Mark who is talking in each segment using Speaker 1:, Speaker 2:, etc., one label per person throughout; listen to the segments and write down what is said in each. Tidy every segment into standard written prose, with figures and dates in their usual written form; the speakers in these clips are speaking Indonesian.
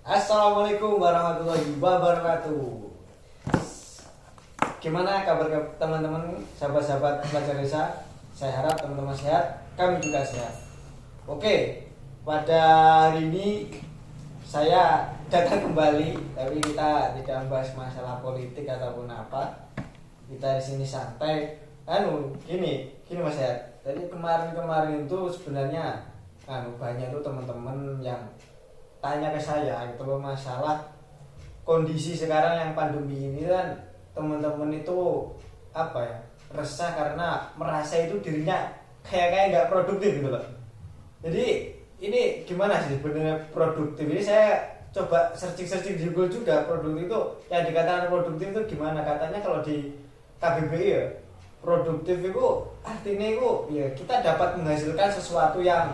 Speaker 1: Assalamualaikum warahmatullahi wabarakatuh. Gimana kabar teman-teman, sahabat-sahabat pelajar desa? Saya harap teman-teman sehat, kami juga sehat. Oke, pada hari ini saya datang kembali, tapi kita tidak membahas masalah politik ataupun apa. Kita di sini santai. Gini Mas Sehat. Tadi kemarin itu sebenarnya banyak tuh teman-teman yang tanya ke saya gitu loh, masalah kondisi sekarang yang pandemi ini kan. Teman-teman itu resah karena merasa itu dirinya kayak nggak produktif gitu loh. Jadi ini gimana sih sebenarnya produktif ini? Saya coba searching di Google juga, produktif itu yang dikatakan produktif itu gimana. Katanya kalau di KBBI ya, produktif itu artinya itu ya kita dapat menghasilkan sesuatu yang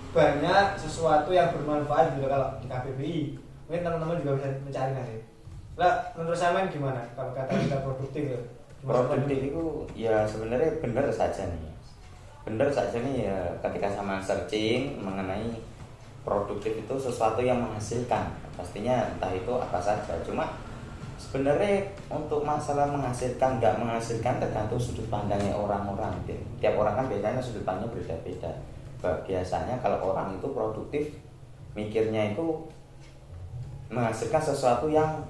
Speaker 1: banyak, sesuatu yang bermanfaat gitu kalau di KBBI. Mungkin teman-teman juga bisa mencari nanti. Lah menurut saya gimana kalau kata kita produktif ya?
Speaker 2: Produktif itu ya sebenarnya benar saja nih ya, ketika sama searching mengenai produktif itu sesuatu yang menghasilkan, pastinya entah itu apa saja. Cuma sebenarnya untuk masalah menghasilkan nggak menghasilkan tergantung sudut pandangnya orang-orang. Tiap orang kan biasanya sudut pandangnya berbeda-beda. Biasanya kalau orang itu produktif mikirnya itu menghasilkan sesuatu yang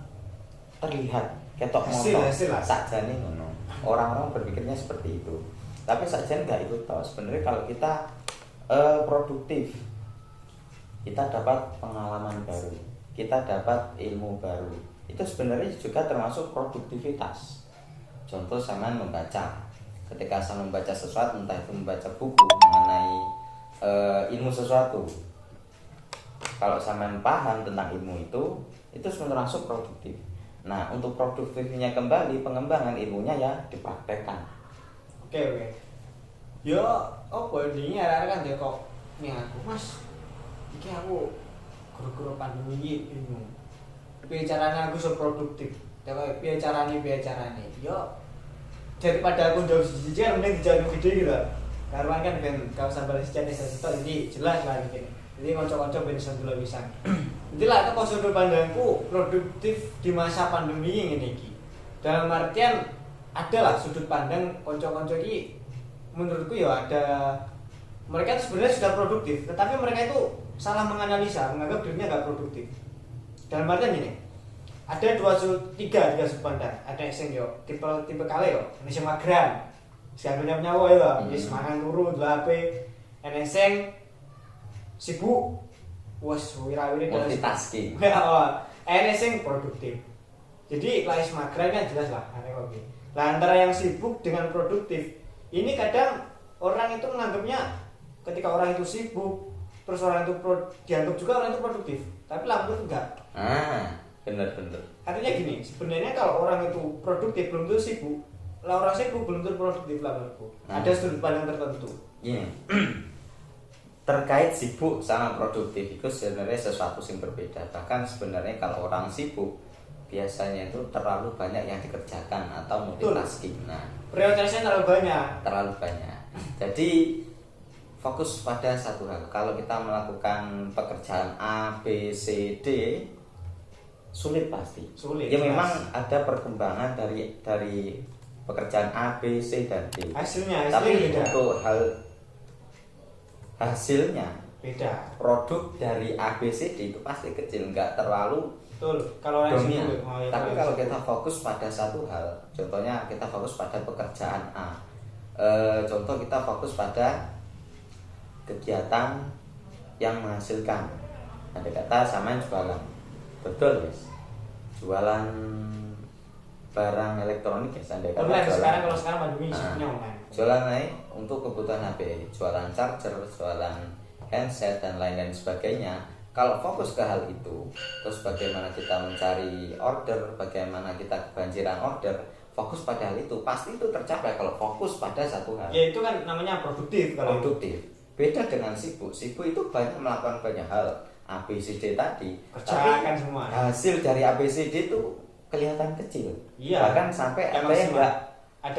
Speaker 2: terlihat ketok motor saja nih ngono. Orang-orang berpikirnya seperti itu. Tapi saja nggak itu toh. Sebenarnya kalau kita produktif, kita dapat pengalaman baru, kita dapat ilmu baru. Itu sebenarnya juga termasuk produktivitas. Contoh sama membaca. Ketika saya membaca sesuatu, entah itu membaca buku mengenai ilmu sesuatu, kalau saya paham tentang ilmu itu termasuk produktif. Nah, untuk produktifnya kembali, pengembangan ilmunya ya dipraktekkan.
Speaker 1: Oke. Yo, ini kan dia kok nih aku Mas. Iki aku guru-guru pandemi ini bingung. Bicaranya aku so produktif. Tapi bicaranya. Yo, daripada aku jauh jijik, mending dijawab video gitu. Karena kan kalau sampai sejarah saya ini jelas lah gini. Jadi kocok-kocok ben iso dulu pisan. Itulah itu sudut pandangku produktif di masa pandemi ini iki. Dalam artian adalah sudut pandang konco-konco iki menurutku ya ada, mereka itu sebenarnya sudah produktif, tetapi mereka itu salah menganalisa, menganggap dirinya nggak produktif. Dalam artian gini, ada tiga sudut pandang. Ada yang tipe kali yo, ini sing mageran. Sebenarnya nyawa ya, wis mangan turu ndelok HP. Ana sing sibuk, wes wirawiri
Speaker 2: multitasking.
Speaker 1: Ana sing produktif. Jadi lais mageran kan jelas lah aneh kok. Lah antara yang sibuk dengan produktif, ini kadang orang itu menganggapnya ketika orang itu sibuk, terus orang itu dianggap juga orang itu produktif. Tapi lah menurut enggak.
Speaker 2: Bener.
Speaker 1: Artinya gini, sebenarnya kalau orang itu produktif belum tentu sibuk. Lah orang sibuk belum tentu produktif lah menurutku. Ada sudut pandang tertentu.
Speaker 2: Gini. Terkait sibuk sama produktif itu sebenarnya sesuatu yang berbeda. Bahkan sebenarnya kalau orang sibuk biasanya itu terlalu banyak yang dikerjakan atau multitasking. Nah,
Speaker 1: prioritasnya
Speaker 2: terlalu banyak. Jadi fokus pada satu hal. Kalau kita melakukan pekerjaan A, B, C, D, sulit pasti. Ya memang ada perkembangan dari pekerjaan A, B, C dan D.
Speaker 1: Hasilnya
Speaker 2: tapi
Speaker 1: beda.
Speaker 2: Untuk hasilnya
Speaker 1: beda.
Speaker 2: Produk dari A, B, C, D itu pasti kecil, nggak terlalu
Speaker 1: betul. Kalau
Speaker 2: dominan. Tapi kalau kita fokus pada satu hal, contohnya kita fokus pada pekerjaan A. Contoh kita fokus pada kegiatan yang menghasilkan. Ada kata sama jualan. Betul, guys. Jualan barang elektronik ya,
Speaker 1: online kalau sekarang pandemi semuanya online.
Speaker 2: Jualan naik untuk kebutuhan HP, jualan charger, jualan handset dan lain-lain sebagainya. Kalau fokus ke hal itu, terus bagaimana kita mencari order, bagaimana kita kebanjiran order, fokus pada hal itu, pasti itu tercapai kalau fokus pada satu hal.
Speaker 1: Ya itu kan namanya produktif. Kalau
Speaker 2: produktif. Beda dengan sibuk. Sibuk itu banyak melakukan banyak hal, A, B, C, D tadi.
Speaker 1: Kerjakan semua.
Speaker 2: Hasil dari A, B, C, D itu kelihatan kecil.
Speaker 1: Iya.
Speaker 2: Bahkan sampai ada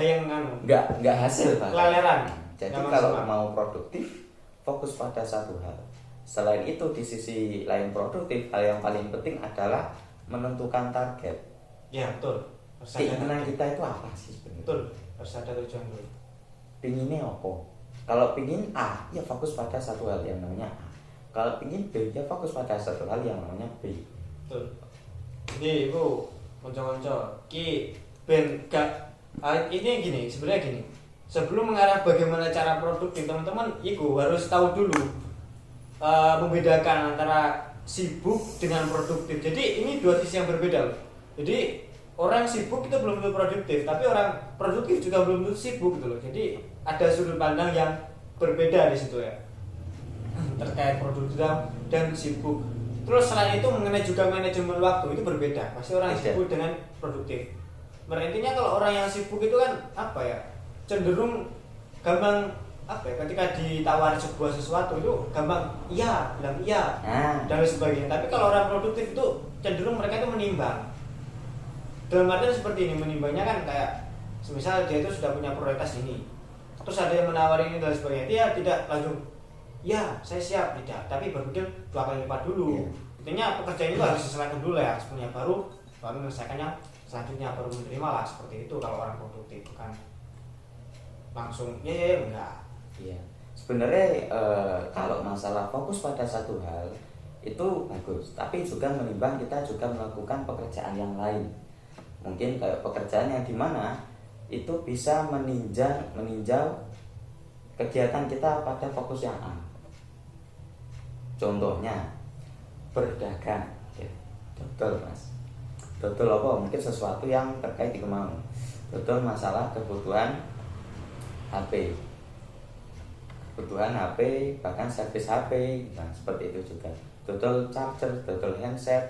Speaker 2: yang nggak hasil.
Speaker 1: Keleleran.
Speaker 2: Jadi kalau mau produktif, fokus pada satu hal. Selain itu di sisi lain produktif, hal yang paling penting adalah menentukan target.
Speaker 1: Ya betul.
Speaker 2: Keinginan kita itu apa sih sebenarnya?
Speaker 1: Betul, harus ada tujuan dulu.
Speaker 2: Pinginnya apa? Kalau pingin A, ya fokus pada satu hal yang namanya A. Kalau pingin B, ya fokus pada satu hal yang namanya B.
Speaker 1: Betul. Jadi itu konco-konco ki ben gak ini gini, sebenarnya gini. Sebelum mengarah bagaimana cara produktif, teman-teman itu harus tahu dulu membedakan antara sibuk dengan produktif. Jadi ini dua sisi yang berbeda loh. Jadi orang sibuk itu belum tentu produktif, tapi orang produktif juga belum tentu sibuk gitu loh. Jadi ada sudut pandang yang berbeda di situ ya terkait produktif dan sibuk. Terus selain itu mengenai juga manajemen waktu itu berbeda. Pasti orang yang sibuk dengan produktif. Intinya kalau orang yang sibuk itu kan apa ya, cenderung gampang apa ya, ketika ditawar sebuah sesuatu itu gampang iya, bilang iya dan lain sebagainya. Tapi kalau orang produktif itu cenderung mereka itu menimbang. Dalam artian seperti ini, menimbangnya kan kayak semisal dia itu sudah punya prioritas ini, terus ada yang menawari ini dan sebagainya, dia tidak langsung ya saya siap, tidak, tapi berpikir 2 kali lipat dulu. Intinya pekerjaan itu harus diselesaikan dulu ya, sebenarnya baru menyelesaikannya selanjutnya, baru menerima lah, seperti itu kalau orang produktif. Bukan langsung enggak.
Speaker 2: Iya. Sebenarnya kalau masalah fokus pada satu hal itu bagus, tapi juga menimbang kita juga melakukan pekerjaan yang lain. Mungkin kayak pekerjaan yang dimana itu bisa meninjau kegiatan kita pada fokus yang A. Contohnya berdagang, ya. Dodol mas, dodol apa? Mungkin sesuatu yang terkait dengan mau. Dodol masalah kebutuhan HP, bahkan servis HP, nah seperti itu juga. Dodol charger, dodol handset.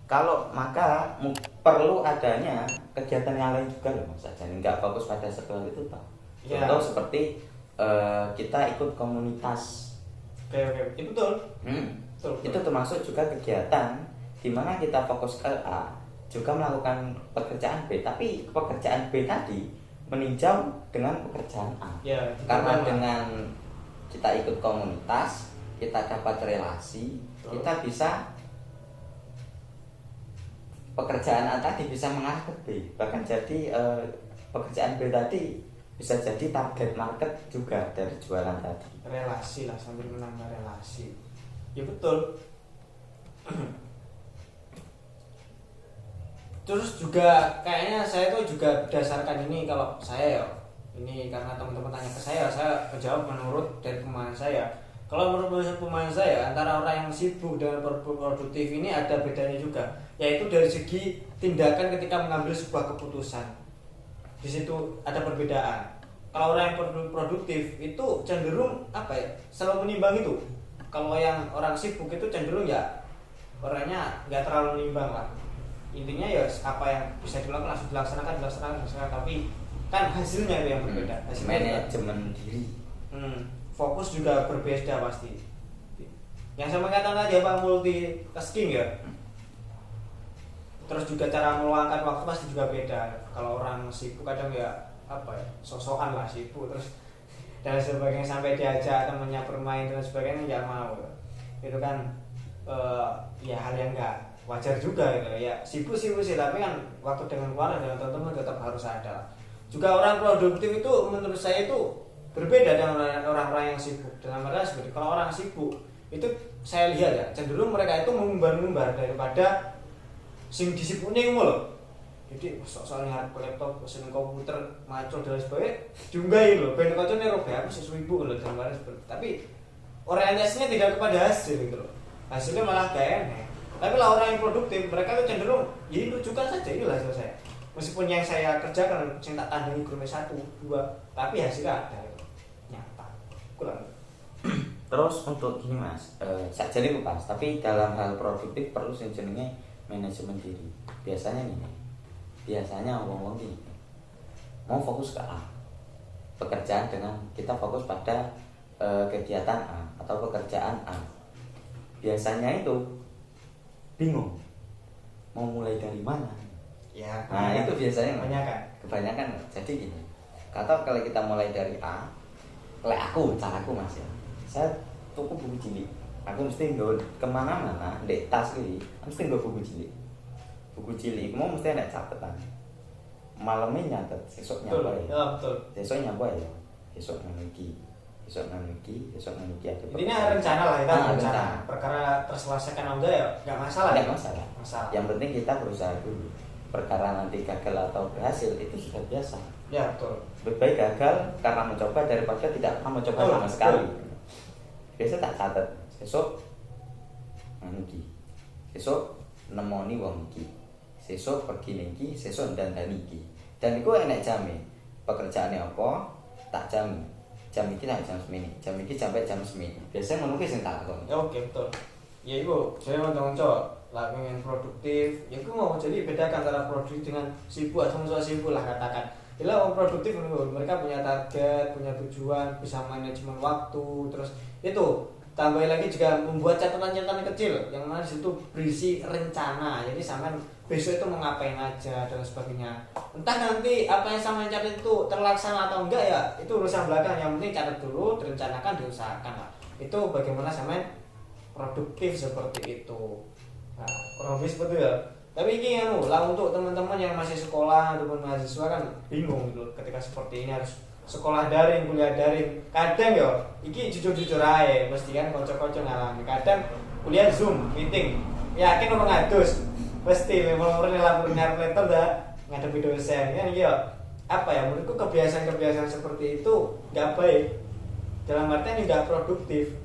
Speaker 2: Kalau maka perlu adanya kegiatan yang lain juga loh mas. Jadi nggak fokus pada satu hal itu toh. Contoh seperti kita ikut komunitas.
Speaker 1: Oke, itu betul. Betul.
Speaker 2: Itu termasuk juga kegiatan di mana kita fokus ke A, juga melakukan pekerjaan B, tapi pekerjaan B tadi meninjau dengan pekerjaan A.
Speaker 1: Ya,
Speaker 2: karena dengan kita ikut komunitas, kita dapat relasi, kita bisa pekerjaan A tadi bisa mengarah ke B, bahkan jadi pekerjaan B tadi bisa jadi target market juga dari jualan tadi.
Speaker 1: Relasi lah, sambil menambah relasi. Ya betul. Terus juga kayaknya saya tuh juga berdasarkan ini, kalau saya ya, ini karena teman-teman tanya ke saya menjawab menurut dari pemahaman saya. Kalau menurut pemahaman saya, antara orang yang sibuk dengan produktif ini ada bedanya juga, yaitu dari segi tindakan ketika mengambil sebuah keputusan. Di situ ada perbedaan. Kalau orang yang produktif itu cenderung apa ya, selalu menimbang itu. Kalau yang orang sibuk itu cenderung ya orangnya nggak terlalu menimbang lah. Intinya ya apa yang bisa dilakukan langsung dilaksanakan, tapi kan hasilnya itu yang berbeda.
Speaker 2: Manajemen diri.
Speaker 1: Fokus juga berbeda pasti. Yang sama katakan tadi apa, multitasking ya. Terus juga cara meluangkan waktu pasti juga beda. Kalau orang sibuk kadang ya apa ya, sosokan lah sibuk terus dan sebagainya, sampai diajak temennya bermain dan sebagainya nggak mau. Itu kan ya hal yang nggak wajar juga gitu ya. Sibuk sih, tapi kan waktu dengan keluarga dengan teman-teman tetap harus ada. Juga orang produktif itu menurut saya itu berbeda dengan orang-orang yang sibuk. Dalam artian seperti kalau orang sibuk itu saya lihat ya cenderung mereka itu mengumbar-umbar daripada sing disibuknya itu loh. Jadi soalnya harap laptop, pesen komputer, macul dan sebagainya diunggahin loh. Ben kocone robe aku sesuibu loh dalam artian seperti. Tapi orientasinya tidak kepada hasil gitu loh. Hasilnya malah gak enak. Tapi lah orang yang produktif mereka itu cenderung ya tunjukkan saja inilah hasil saya. Meskipun yang saya kerjakan yang tak tandangi grup 1, 2, tapi hasilnya ada gitu. Nyata. Kurang.
Speaker 2: Terus untuk gini mas, saja nih pas, tapi dalam hal produktif perlu jenenge manajemen diri. Biasanya ngomong gini, mau fokus ke A, pekerjaan dengan kita fokus pada kegiatan A atau pekerjaan A. Biasanya itu bingung mau mulai dari mana.
Speaker 1: Ya,
Speaker 2: nah itu biasanya
Speaker 1: kebanyakan.
Speaker 2: Jadi gini, kata kalau kita mulai dari A, caraku mas ya, saya tuku buku cilik Aku mesti nggawa kemana-mana, ndek tas iki, mesti nggawa buku cilik. Buku cilik mau mesti ada catatan. Malamnya nyatet, sesuk nyapa ya.
Speaker 1: Ya betul.
Speaker 2: Sesuk nyapa ya. Besok nang iki. Besok nang iki, besok nang iki ada.
Speaker 1: Intinya rencana lah kita rencana.
Speaker 2: rencana.
Speaker 1: Perkara terselesaikan atau enggak ya enggak masalah.
Speaker 2: Enggak masalah.
Speaker 1: Masalah.
Speaker 2: Yang penting kita berusaha dulu. Perkara nanti gagal atau berhasil itu sudah biasa.
Speaker 1: Ya betul.
Speaker 2: Lebih baik gagal karena mencoba daripada tidak pernah mencoba
Speaker 1: Betul,
Speaker 2: sama
Speaker 1: betul.
Speaker 2: sekali. Biasa tak catat. Besok nang iki. Besok nemoni wong iki. Sesuk pergi ning iki, sesuk ndandani iki. Dan iku enek jame. Pekerjaane apa? Tak jam. Jam iki tak jam semini. Jam iki sampai jam semini. Biasanya ngono ki sing tak lakoni.
Speaker 1: Ya oke betul. Ya ibu, saya mencontoh lah pengen produktif. Ya aku mau jadi bedakan antara produktif dengan sibuk atau musuh sibuk lah katakan. Bila orang produktif mereka punya target, punya tujuan, bisa manajemen waktu, terus itu tambah lagi juga membuat catatan-catatan kecil yang mana situ berisi rencana. Jadi sampai besok itu mau ngapain aja dan sebagainya. Entah nanti apa yang sama catat itu terlaksana atau enggak ya itu urusan belakang. Yang penting catat dulu, direncanakan, diusahakan lah. Itu bagaimana sampai produktif seperti itu. Nah, kurang lebih seperti itu ya. Tapi ini lah untuk teman-teman yang masih sekolah ataupun mahasiswa kan bingung gitu ketika seperti ini harus sekolah daring, kuliah daring. Kadang ya, iki jujur-jujur aja, mesti kan kocok-kocok ngalami. Kadang kuliah Zoom, meeting, yakin orang ngadus, pasti memang nyari laptop dah ngadepi dosen kan iya. Apa ya, menurutku kebiasaan-kebiasaan seperti itu nggak baik. Dalam artian nggak produktif.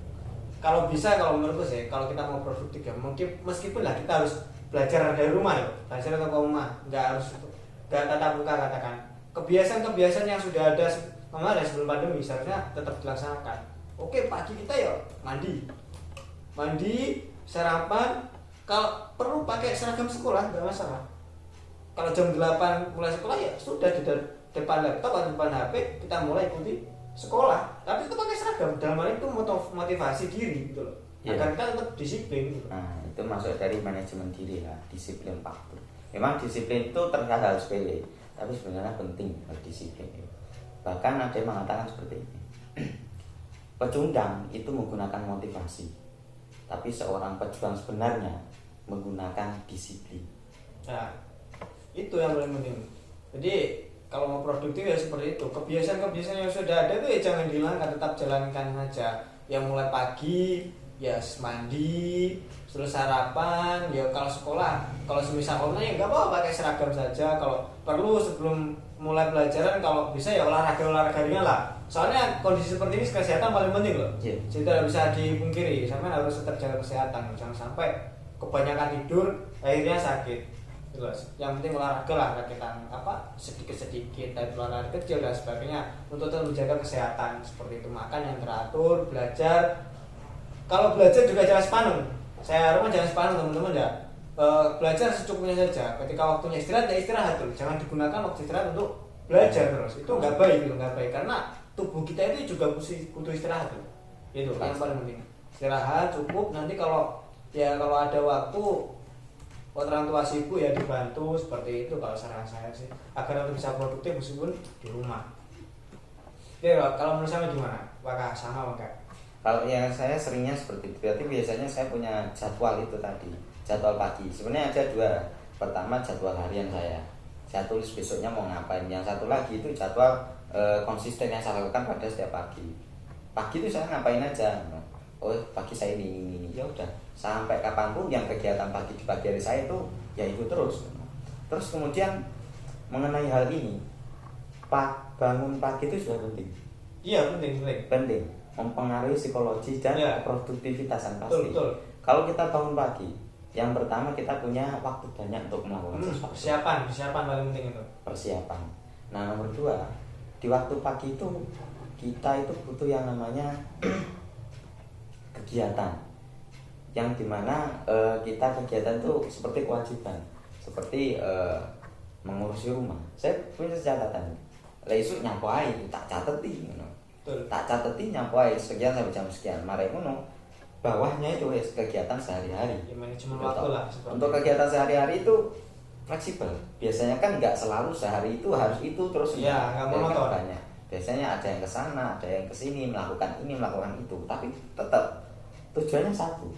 Speaker 1: Kalau bisa, kalau menurutku sih, kalau kita mau produktif ya mungkin meskipun lah kita harus belajar dari rumah ya, belajar atau ke rumah, nggak harus nggak tatap muka katakan. Kebiasaan-kebiasaan yang sudah ada kemarin sebelum pandemi seharusnya tetap dilaksanakan. Oke, pagi kita ya mandi, sarapan, kalau perlu pakai seragam sekolah nggak masalah. Kalau jam 8 mulai sekolah ya sudah di depan laptop atau depan HP kita mulai ikuti sekolah, tapi itu pakai seragam. Dalam hal itu motivasi diri gitu loh. Agar kita tetap disiplin gitu.
Speaker 2: Nah, itu masuk dari manajemen diri lah, disiplin waktu. Memang disiplin itu terlihat hal sepele, tapi sebenarnya penting disiplin. Bahkan ada yang mengatakan seperti ini. Pecundang itu menggunakan motivasi, tapi seorang pejuang sebenarnya menggunakan disiplin.
Speaker 1: Nah, itu yang paling penting. Jadi kalau mau produktif ya seperti itu. Kebiasaan-kebiasaan yang sudah ada itu ya jangan dihilangkan, tetap jalankan saja. Yang mulai pagi ya mandi, terus sarapan, ya kalau sekolah, kalau semisal online ya nggak apa-apa pakai seragam saja. Kalau perlu sebelum mulai pelajaran kalau bisa ya olahraga ringan lah. Soalnya kondisi seperti ini kesehatan paling penting loh. Jadi tidak bisa dipungkiri, sampai harus tetap jaga kesehatan. Jangan sampai kebanyakan tidur akhirnya sakit. Jelas. Yang penting olahraga lah kita sedikit-sedikit, tapi olahraga kecil dan sebagainya untuk tetap menjaga kesehatan seperti itu. Makan yang teratur, belajar. Kalau belajar juga jangan sepaneng. Saya harapkan jangan sepaneng teman-teman ya. Belajar secukupnya saja. Ketika waktunya istirahat ya istirahat tuh. Jangan digunakan waktu istirahat untuk belajar terus. Itu nggak baik, karena tubuh kita itu juga butuh istirahat tuh. Itu yang paling penting. Istirahat cukup. Nanti kalau ada waktu orang tua sibuk ya dibantu seperti itu kalau saran saya sih agar untuk bisa produktif meskipun di rumah. Oke, kalau menurut saya gimana? Apakah sama enggak?
Speaker 2: Kalau yang saya seringnya seperti itu, berarti biasanya saya punya jadwal itu tadi, jadwal pagi. Sebenarnya ada dua. Pertama jadwal harian saya tulis besoknya mau ngapain. Yang satu lagi itu jadwal konsisten yang saya lakukan pada setiap pagi. Pagi itu saya ngapain aja. Oh pagi saya ini, ya udah sampai kapanpun yang kegiatan pagi di pagi hari saya itu ya itu terus. Terus kemudian mengenai hal ini, bangun pagi itu sudah penting.
Speaker 1: Iya penting.
Speaker 2: Mempengaruhi psikologi dan produktivitasan pasti.
Speaker 1: Betul.
Speaker 2: Kalau kita bangun pagi, yang pertama kita punya waktu banyak untuk melakukan sesuatu.
Speaker 1: Persiapan paling penting itu.
Speaker 2: Persiapan. Nah nomor dua, di waktu pagi itu kita itu butuh yang namanya kegiatan, yang dimana kita kegiatan itu seperti kewajiban, seperti mengurusi rumah. Saya punya catatan. Lesuk nyapai tak cateti, tak cateti nyapai sekian sampai jam sekian. Mari ngono. Bawahnya itu kegiatan sehari-hari.
Speaker 1: Ya, manajemen waktu lah.
Speaker 2: Untuk kegiatan sehari-hari itu fleksibel. Biasanya kan nggak selalu sehari itu harus itu terus.
Speaker 1: Ya, nggak monoton.
Speaker 2: Biasanya ada yang ke sana, ada yang ke sini melakukan ini, melakukan itu. Tapi tetap tujuannya satu,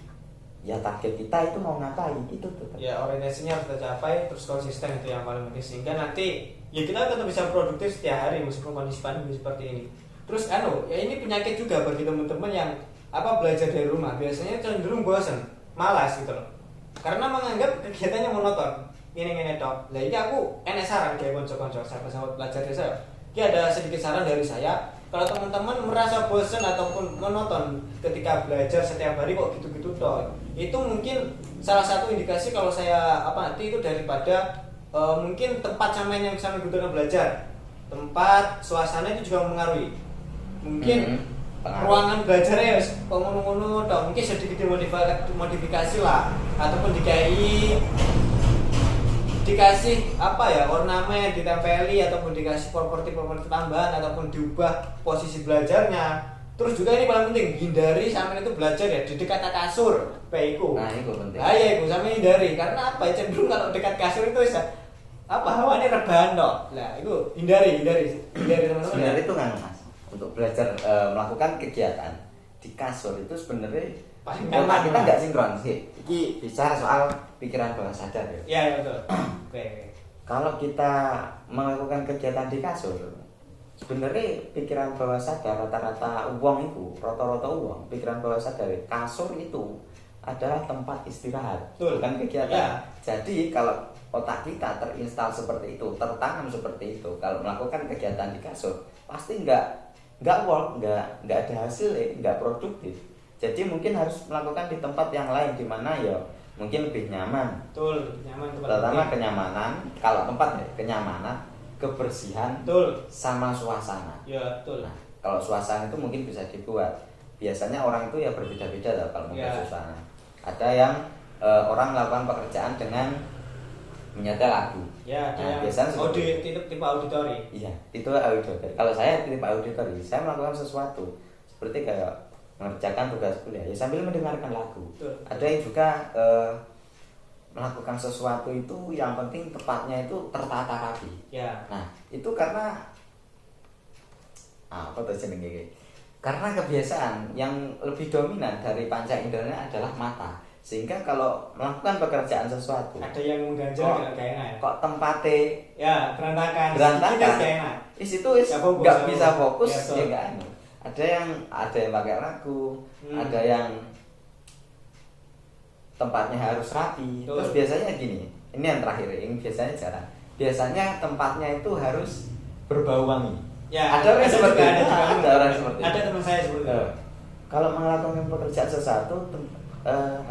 Speaker 2: ya target kita itu mau ngapain itu tuh.
Speaker 1: Ya orientasinya harus tercapai, terus konsisten itu yang paling penting, sehingga nanti ya kita tetap bisa produktif setiap hari meskipun kondisi pandemi seperti ini. Terus ya ini penyakit juga bagi teman-teman yang belajar dari rumah, biasanya cenderung bosan, malas gitu loh, karena menganggap kegiatannya monoton, ini tok. Lah ini aku enak saran kayak konco-konco sahabat-sahabat belajar desa. Ini ada sedikit saran dari saya. Kalau teman-teman merasa bosan ataupun monoton ketika belajar setiap hari kok gitu-gitu toh, itu mungkin salah satu indikasi kalau saya nanti itu daripada mungkin tempat sama yang bisa mengikuti belajar, tempat suasana itu juga mempengaruhi. Mungkin ruangan belajarnya ngono-ngono toh, mungkin sedikit dimodifikasi lah, ataupun dikasih ornamen ditempeli, ataupun dikasih properti tambahan, ataupun diubah posisi belajarnya. Terus juga ini paling penting, hindari sampai itu belajar ya di dekat kasur peiku.
Speaker 2: Nah itu penting.
Speaker 1: Iya itu sampai hindari, karena cenderung kalau dekat kasur itu bisa hawanya rebahan toh. Nah itu hindari teman-teman.
Speaker 2: Sebenarnya itu kan Mas, untuk belajar melakukan kegiatan di kasur itu sebenarnya otak kita nggak sinkron sih. Ini bicara soal pikiran bawah sadar ya.
Speaker 1: Iya betul. Oke.
Speaker 2: Kalau kita melakukan kegiatan di kasur, sebenarnya pikiran bawah sadar rata-rata uang, pikiran bawah sadar kasur itu adalah tempat istirahat, bukan kegiatan. Ya. Jadi kalau otak kita terinstal seperti itu, tertanam seperti itu, kalau melakukan kegiatan di kasur pasti nggak ada hasil, nggak produktif. Jadi mungkin harus melakukan di tempat yang lain di mana ya mungkin lebih nyaman.
Speaker 1: Betul, nyaman.
Speaker 2: Terutama kenyamanan, kalau tempat kenyamanan, kebersihan, sama suasana.
Speaker 1: Ya, betul.
Speaker 2: Nah, kalau suasana itu mungkin bisa dibuat. Biasanya orang itu ya berbeda-beda lah kalau mungkin suasana. Ada yang orang melakukan pekerjaan dengan menyetel lagu.
Speaker 1: Ya,
Speaker 2: nah, biasanya
Speaker 1: tipe auditori.
Speaker 2: Iya, itu auditori. Kalau saya tipe auditori, saya melakukan sesuatu seperti kayak mengerjakan tugas kuliah ya sambil mendengarkan lagu.
Speaker 1: Betul.
Speaker 2: Ada yang juga melakukan sesuatu itu yang penting tempatnya itu tertata rapi.
Speaker 1: Ya.
Speaker 2: Nah, itu karena apa tuh jenenge? Karena kebiasaan yang lebih dominan dari panca indera adalah mata. Sehingga kalau melakukan pekerjaan sesuatu,
Speaker 1: ada yang mengganjal kayak enak.
Speaker 2: Kok tempatnya
Speaker 1: berantakan.
Speaker 2: Di situ nggak bisa fokus ya kan. Ada yang pakai lagu, ada yang tempatnya harus rapi. Terus biasanya gini, ini yang terakhir, yang biasanya jarang. Biasanya tempatnya itu harus berbau wangi.
Speaker 1: Ya,
Speaker 2: ada orang seperti itu.
Speaker 1: Ada teman saya seperti itu.
Speaker 2: Kalau melakukan pekerjaan sesuatu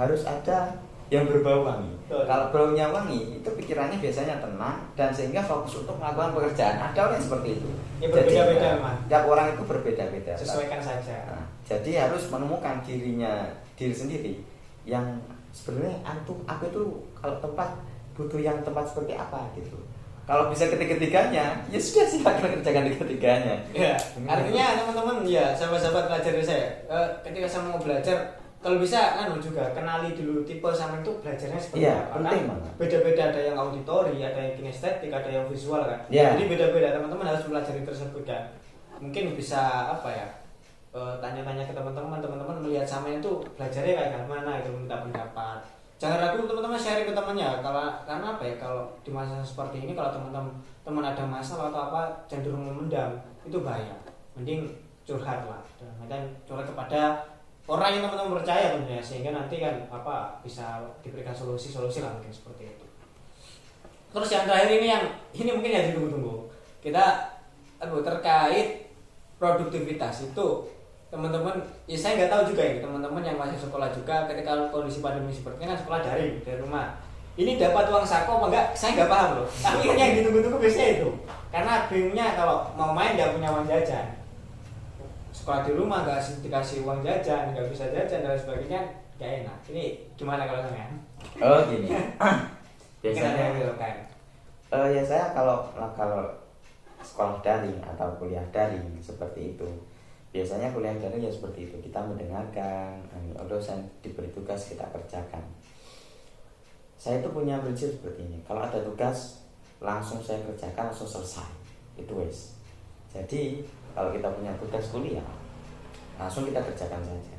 Speaker 2: harus ada yang berbau wangi. Kalau baunya wangi, itu pikirannya biasanya tenang dan sehingga fokus untuk melakukan pekerjaan. Ada orang yang seperti itu.
Speaker 1: Ya, berbeda-beda,
Speaker 2: tiap orang itu berbeda-beda.
Speaker 1: Sesuaikan saja.
Speaker 2: Nah, jadi harus menemukan diri sendiri yang sebenarnya aku itu kalau tempat butuh yang tempat seperti apa gitu. Kalau bisa ketiga-tiganya, ya sudah silakan kerjakan ketiganya.
Speaker 1: Ya, artinya teman-teman ya sahabat-sahabat pelajar saya, ketika saya mau belajar, kalau bisa juga kenali dulu tipe sama itu belajarnya seperti apa.
Speaker 2: Penting
Speaker 1: kan beda-beda, ada yang auditori, ada yang kinestetik, ada yang visual kan.
Speaker 2: Ya.
Speaker 1: Jadi beda-beda, teman-teman harus pelajari tersebut kan. Mungkin bisa tanya-tanya ke teman-teman melihat sama itu belajarnya kayak gimana itu, minta pendapat. Jangan ragu teman-teman sharing ke temannya, karena kalau di masa seperti ini kalau teman-teman ada masalah atau cenderung memendam, itu bahaya. Mending curhat lah, dan curhat kepada orang yang teman-teman percaya tentunya, sehingga nanti kan bisa diberikan solusi lah mungkin seperti itu. Terus yang terakhir ini mungkin yang ditunggu-tunggu. Kita terkait produktivitas itu teman-teman, ya saya nggak tahu juga ini teman-teman yang masih sekolah juga ketika kondisi pandemi seperti ini kan sekolah dari rumah. Ini dapat uang saku apa enggak? Saya nggak paham loh. Tapi yang ditunggu-tunggu biasanya itu. Karena bingungnya kalau mau main nggak punya uang jajan. Sekolah di rumah nggak dikasih uang jajan, nggak bisa jajan dan sebagainya, nggak enak. Ini gimana kalau saya?
Speaker 2: Oh gini.
Speaker 1: Biasanya gitu kan.
Speaker 2: Ya saya kalau sekolah daring atau kuliah daring seperti itu. Biasanya kuliah daring ya seperti itu, kita mendengarkan, dosen diberi tugas kita kerjakan. Saya itu punya prinsip seperti ini, kalau ada tugas langsung saya kerjakan, langsung selesai, itu wes. Jadi kalau kita punya tugas kuliah langsung kita kerjakan saja.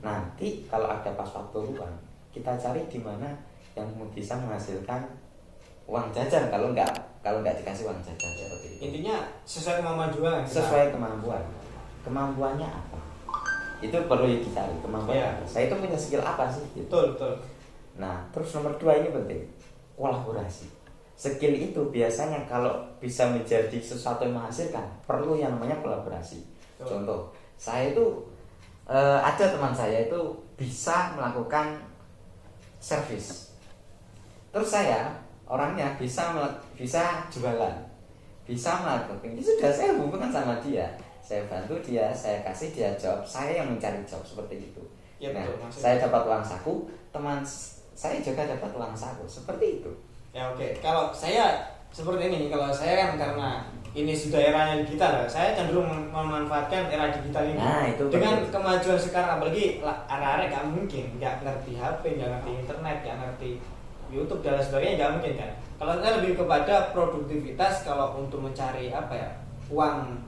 Speaker 2: Nanti kalau ada pas waktu luang, kita cari di mana yang bisa menghasilkan uang jajan. Kalau nggak dikasih uang jajan seperti itu.
Speaker 1: Intinya sesuai kemampuan juga kan?
Speaker 2: Sesuai kemampuan. Kemampuannya apa? Itu perlu dicari. Kemampuan
Speaker 1: Iya.
Speaker 2: apa? Saya itu punya skill apa sih? Gitu.
Speaker 1: Betul.
Speaker 2: Nah, terus nomor 2 ini penting, kolaborasi. Skill itu biasanya kalau bisa menjadi sesuatu yang menghasilkan, perlu yang namanya kolaborasi.
Speaker 1: Betul.
Speaker 2: Contoh, saya itu ada teman saya itu bisa melakukan servis. Terus saya orangnya bisa jualan, bisa melakukan. Ini sudah saya hubungkan sama dia. Saya bantu dia, saya kasih dia job, saya yang mencari job seperti itu.
Speaker 1: Ya,
Speaker 2: Nah,
Speaker 1: betul, maksudnya.
Speaker 2: saya dapat uang saku, teman saya juga dapat uang saku, seperti itu.
Speaker 1: Ya oke, kalau saya seperti ini, kalau saya kan karena ini sudah eranya digital ya, saya cenderung memanfaatkan era digital ini.
Speaker 2: Nah, itu
Speaker 1: dengan
Speaker 2: betul.
Speaker 1: kemajuan sekarang, apalagi arek-arek gak mungkin nggak ngerti HP, nggak ngerti internet, nggak ngerti YouTube dan lain sebagainya, nggak mungkin kan. Kalau saya lebih kepada produktivitas, kalau untuk mencari apa ya, uang,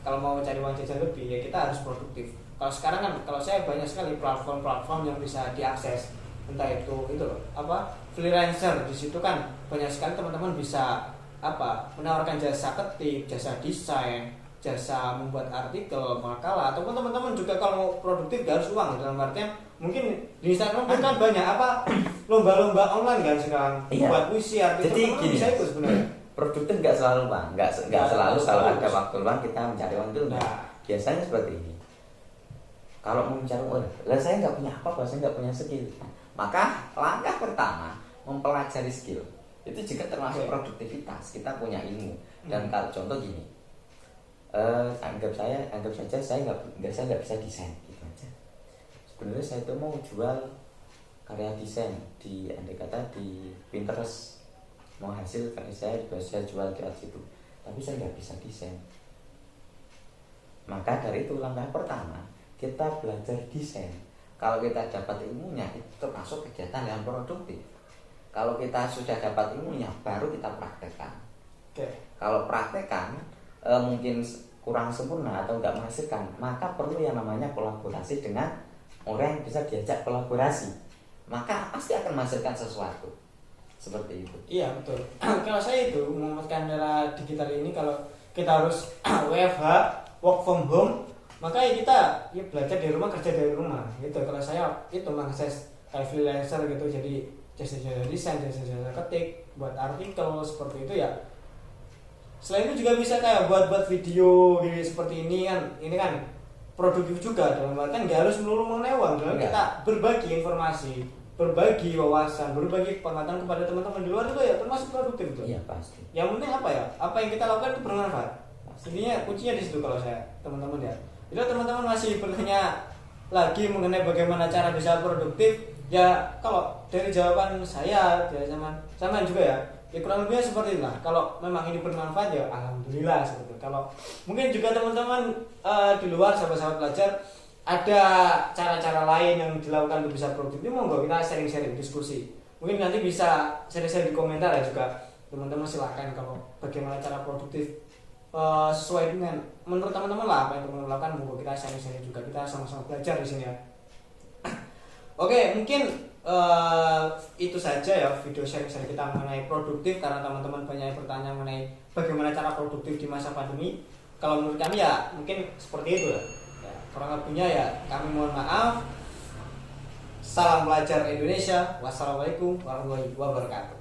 Speaker 1: kalau mau mencari uang jajan lebih ya kita harus produktif. Kalau sekarang kan, kalau saya banyak sekali platform-platform yang bisa diakses, entah itu loh, apa, freelancer. Di situ kan banyak sekali teman-teman bisa apa, menawarkan jasa ketik, jasa desain, jasa membuat artikel, makalah, ataupun teman-teman juga kalau mau produktif gak harus uang. Dalam artian mungkin di Instagram pun kan banyak apa, lomba-lomba online kan sekarang,
Speaker 2: Iya.
Speaker 1: buat puisi, artikel.
Speaker 2: Jadi
Speaker 1: teman-teman
Speaker 2: gini,
Speaker 1: bisa ikut sebenarnya.
Speaker 2: produktif nggak selalu bang, nggak selalu
Speaker 1: harus
Speaker 2: kalau
Speaker 1: terus.
Speaker 2: ada waktu luang kita mencari uang itu.
Speaker 1: Nah.
Speaker 2: Biasanya seperti ini. Kalau mau mencari uang, lah saya nggak punya apa-apa, saya nggak punya skill. Maka langkah pertama mempelajari skill. Itu juga termasuk
Speaker 1: Oke.
Speaker 2: produktivitas. Kita punya ilmu. Dan
Speaker 1: Hmm.
Speaker 2: kalau contoh gini, anggap saja saya nggak bisa desain gitu aja. Sebenarnya saya itu mau jual karya desain di andai kata di Pinterest, mau hasil karya saya jual di situ, tapi saya nggak bisa desain. Maka dari itu langkah pertama kita belajar desain. Kalau kita dapat ilmunya itu termasuk kegiatan yang produktif. Kalau kita sudah dapat ilmunya baru kita praktekkan.
Speaker 1: Oke.
Speaker 2: Kalau praktekkan mungkin kurang sempurna atau nggak menghasilkan, maka perlu yang namanya kolaborasi dengan orang yang bisa diajak kolaborasi. Maka pasti akan menghasilkan sesuatu. Seperti itu.
Speaker 1: Iya betul. Kalau saya itu memanfaatkan era digital ini, kalau kita harus WFH, work from home, maka ya kita ya belajar dari rumah, kerja dari rumah gitu. Kalau saya itu mengakses kayak freelancer gitu, jadi jasa-jasa desain, jasa-jasa ketik, buat artikel seperti itu ya. Selain itu juga bisa kayak buat video gitu, seperti ini kan produktif juga, dalam artian nggak harus melulu mengenai uang, dalam
Speaker 2: Enggak.
Speaker 1: kita berbagi informasi, berbagi wawasan, berbagi pengetahuan kepada teman-teman di luar itu ya termasuk produktif itu.
Speaker 2: Iya pasti.
Speaker 1: Yang penting apa ya? Apa yang kita lakukan itu bermanfaat. Intinya kuncinya di situ kalau saya, teman-teman ya. Bila teman-teman masih bertanya lagi mengenai bagaimana cara bisa produktif, ya kalau dari jawaban saya dari sama juga ya kurang lebihnya seperti itulah. Kalau memang ini bermanfaat ya alhamdulillah seperti itu. Kalau mungkin juga teman-teman di luar sahabat-sahabat pelajar ada cara-cara lain yang dilakukan untuk bisa produktif, monggo kita sharing-sharing, diskusi. Mungkin nanti bisa sharing-sharing di komentar ya juga. Teman-teman silakan kalau bagaimana cara produktif sesuai dengan menurut teman-teman lah apa yang teman-teman lakukan, monggo kita sharing-sharing juga, kita sama-sama belajar di sini ya. Oke, mungkin itu saja ya video sharing-sharing kita mengenai produktif, karena teman-teman banyak yang bertanya mengenai bagaimana cara produktif di masa pandemi. Kalau menurut kami ya mungkin seperti itu ya. Kurang lebihnya ya kami mohon maaf. Salam pelajar Indonesia. Wassalamualaikum warahmatullahi wabarakatuh.